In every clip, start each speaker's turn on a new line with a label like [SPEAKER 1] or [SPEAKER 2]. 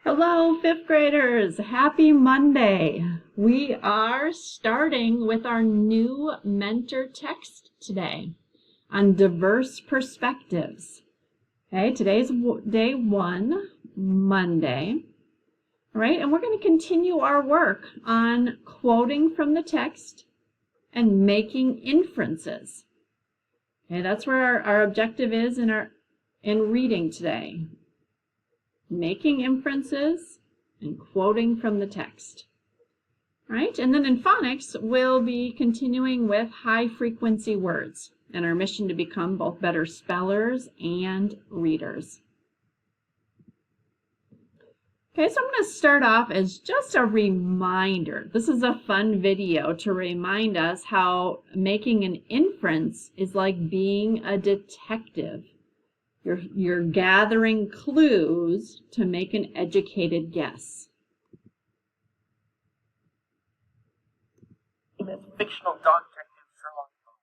[SPEAKER 1] Hello, fifth graders. Happy Monday. We are starting with our new mentor text today on diverse perspectives. Okay, today's day 1, Monday. All right, and we're going to continue our work on quoting from the text and making inferences. Okay, that's where our objective is in reading today. Making inferences and quoting from the text. Right? And then in phonics, we'll be continuing with high frequency words and our mission to become both better spellers and readers. Okay, so I'm going to start off as just a reminder. This is a fun video to remind us how making an inference is like being a detective. You're gathering clues to make an educated guess.
[SPEAKER 2] Famous fictional dog detective Sherlock Holmes.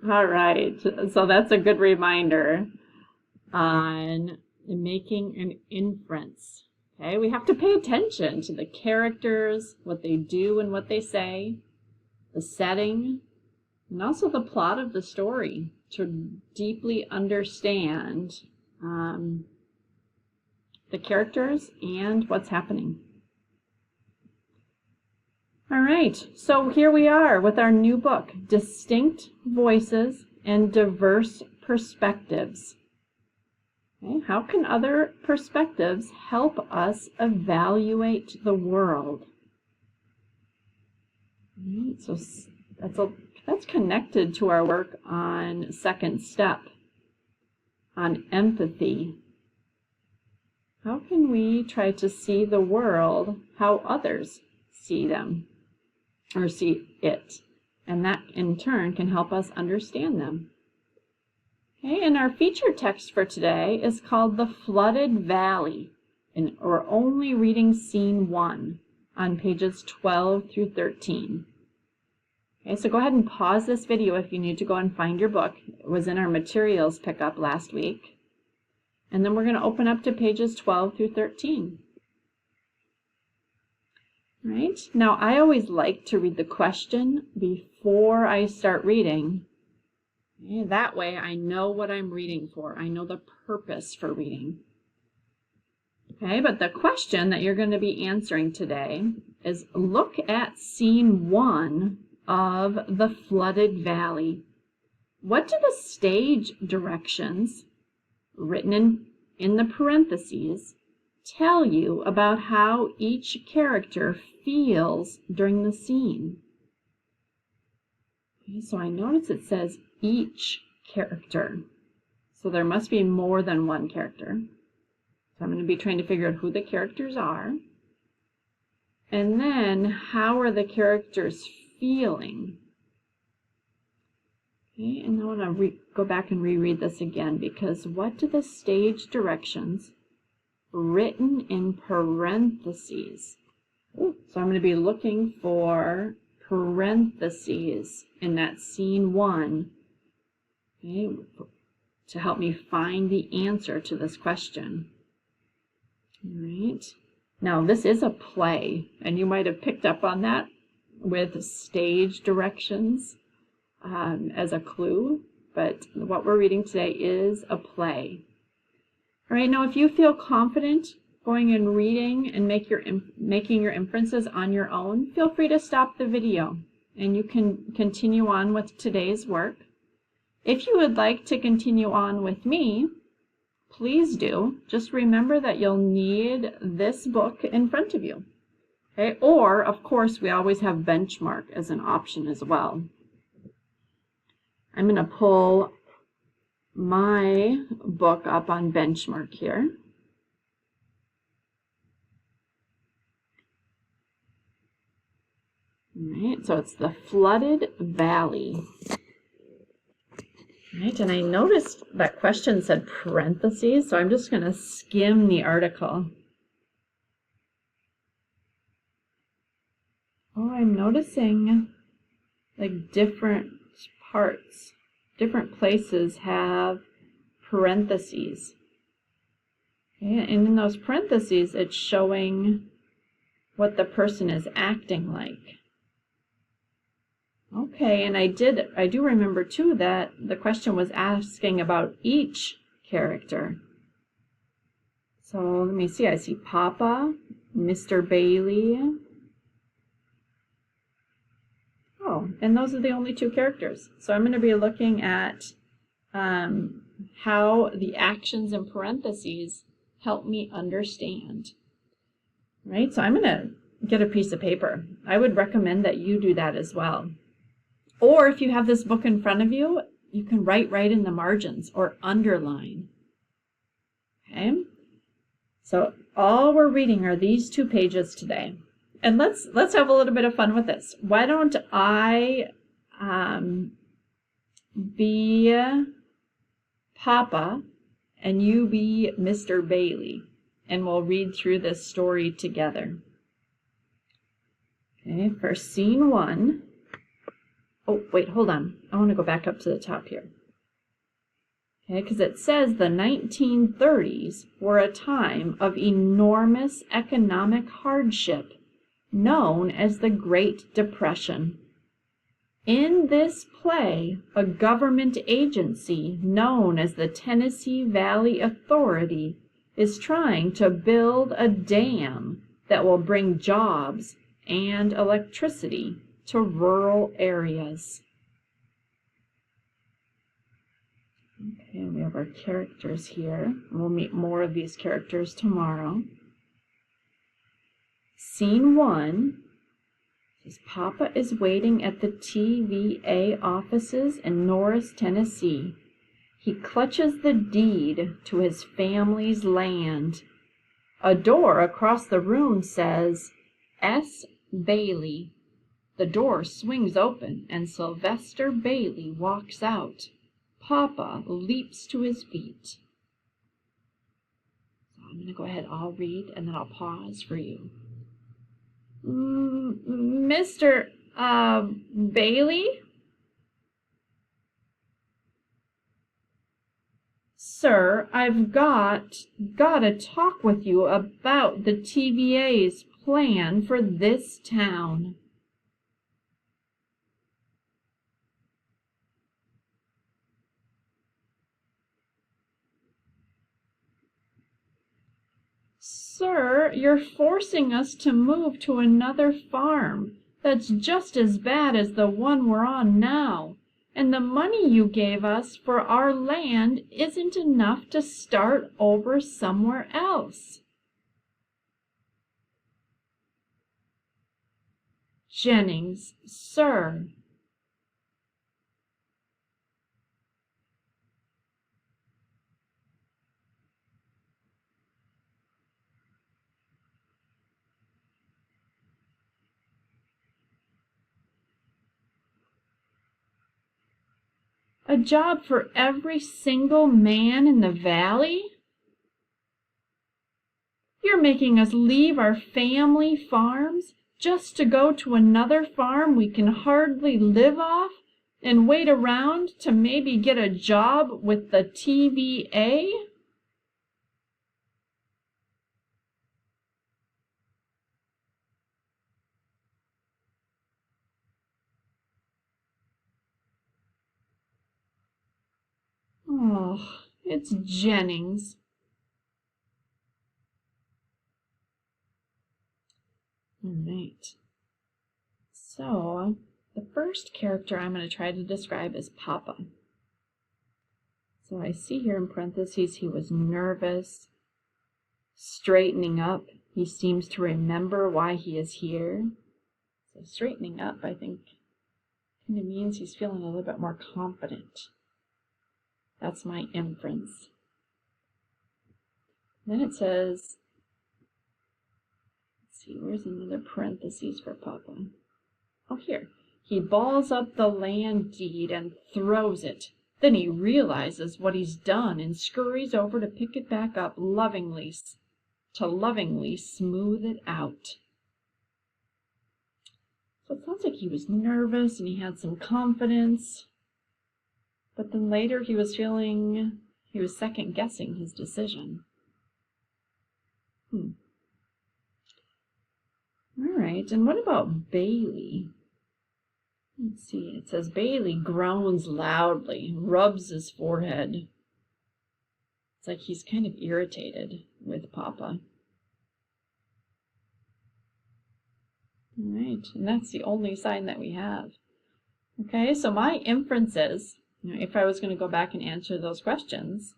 [SPEAKER 1] All right, so that's a good reminder on making an inference. Okay, we have to pay attention to the characters, what they do and what they say, the setting, and also the plot of the story to deeply understand the characters and what's happening. right, so here we are with our new book, Distinct Voices and Diverse Perspectives. Okay, how can other perspectives help us evaluate the world? Right, so that's connected to our work on second step, on empathy. How can we try to see the world how others see them or see it? And that in turn can help us understand them. Okay, and our feature text for today is called The Flooded Valley, and we're only reading scene 1 on pages 12 through 13. Okay, so go ahead and pause this video if you need to go and find your book. It was in our materials pickup last week. And then we're going to open up to pages 12 through 13. Right? Now, I always like to read the question before I start reading. Okay, that way I know what I'm reading for. I know the purpose for reading. Okay, but the question that you're going to be answering today is, look at scene 1 of The Flooded Valley. What do the stage directions, written in the parentheses, tell you about how each character feels during the scene? Okay, so I notice it says each character. So there must be more than one character. So I'm going to be trying to figure out who the characters are. And then, how are the characters feeling? Okay, and I want to go back and reread this again, because what do the stage directions, written in parentheses? Ooh, so I'm going to be looking for parentheses in that scene 1, okay, to help me find the answer to this question. All right. Now, this is a play, and you might have picked up on that with stage directions as a clue, but what we're reading today is a play. All right, now if you feel confident going and reading and making your inferences on your own, feel free to stop the video and you can continue on with today's work. If you would like to continue on with me, please do. Just remember that you'll need this book in front of you. Okay? Or, of course, we always have Benchmark as an option as well. I'm going to pull my book up on Benchmark here. All right, so it's The Flooded Valley. Right, and I noticed that question said parentheses, so I'm just going to skim the article. Oh, I'm noticing like different parts, different places have parentheses. Okay, and in those parentheses, it's showing what the person is acting like. Okay, and I do remember too that the question was asking about each character. So let me see, I see Papa, Mr. Bailey. Oh, and those are the only 2 characters. So I'm going to be looking at how the actions in parentheses help me understand. Right, so I'm going to get a piece of paper. I would recommend that you do that as well. Or if you have this book in front of you, you can write right in the margins or underline. Okay? So all we're reading are these 2 pages today. And let's have a little bit of fun with this. Why don't I be Papa and you be Mr. Bailey, and we'll read through this story together. Okay, for scene 1. Oh, wait, hold on. I want to go back up to the top here. Okay, because it says the 1930s were a time of enormous economic hardship known as the Great Depression. In this play, a government agency known as the Tennessee Valley Authority is trying to build a dam that will bring jobs and electricity to rural areas. Okay, we have our characters here. We'll meet more of these characters tomorrow. Scene 1 says Papa is waiting at the TVA offices in Norris, Tennessee. He clutches the deed to his family's land. A door across the room says, S. Bailey. The door swings open and Sylvester Bailey walks out. Papa leaps to his feet. So I'm going to go ahead, I'll read, and then I'll pause for you. Mr. Bailey? Sir, I've got to talk with you about the TVA's plan for this town. Sir, you're forcing us to move to another farm that's just as bad as the one we're on now, and the money you gave us for our land isn't enough to start over somewhere else. Jennings, sir. A job for every single man in the valley? You're making us leave our family farms just to go to another farm we can hardly live off and wait around to maybe get a job with the TVA? Oh, it's Jennings. All right. So, the first character I'm going to try to describe is Papa. So I see here in parentheses he was nervous, straightening up. He seems to remember why he is here. So straightening up, I think, kind of means he's feeling a little bit more confident. That's my inference. Then it says, let's see, where's another parentheses for Papa? Oh, here. He balls up the land deed and throws it. Then he realizes what he's done and scurries over to pick it back up lovingly smooth it out. So it sounds like he was nervous and he had some confidence. But then later he was second guessing his decision. All right, and what about Bailey? Let's see, it says Bailey groans loudly, rubs his forehead. It's like he's kind of irritated with Papa. All right, and that's the only sign that we have. Okay, so my inference is, if I was going to go back and answer those questions,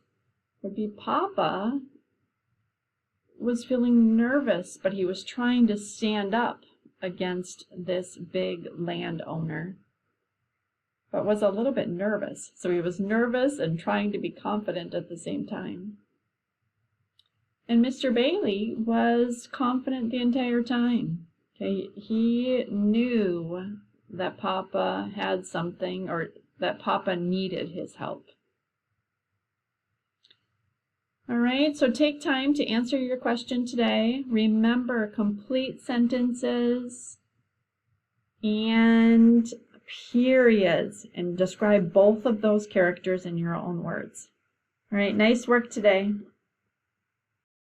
[SPEAKER 1] would be Papa was feeling nervous, but he was trying to stand up against this big landowner, but was a little bit nervous. So he was nervous and trying to be confident at the same time. And Mr. Bailey was confident the entire time. Okay, he knew that Papa had something, or that Papa needed his help. All right, so take time to answer your question today. Remember, complete sentences and periods, and describe both of those characters in your own words. All right, nice work today.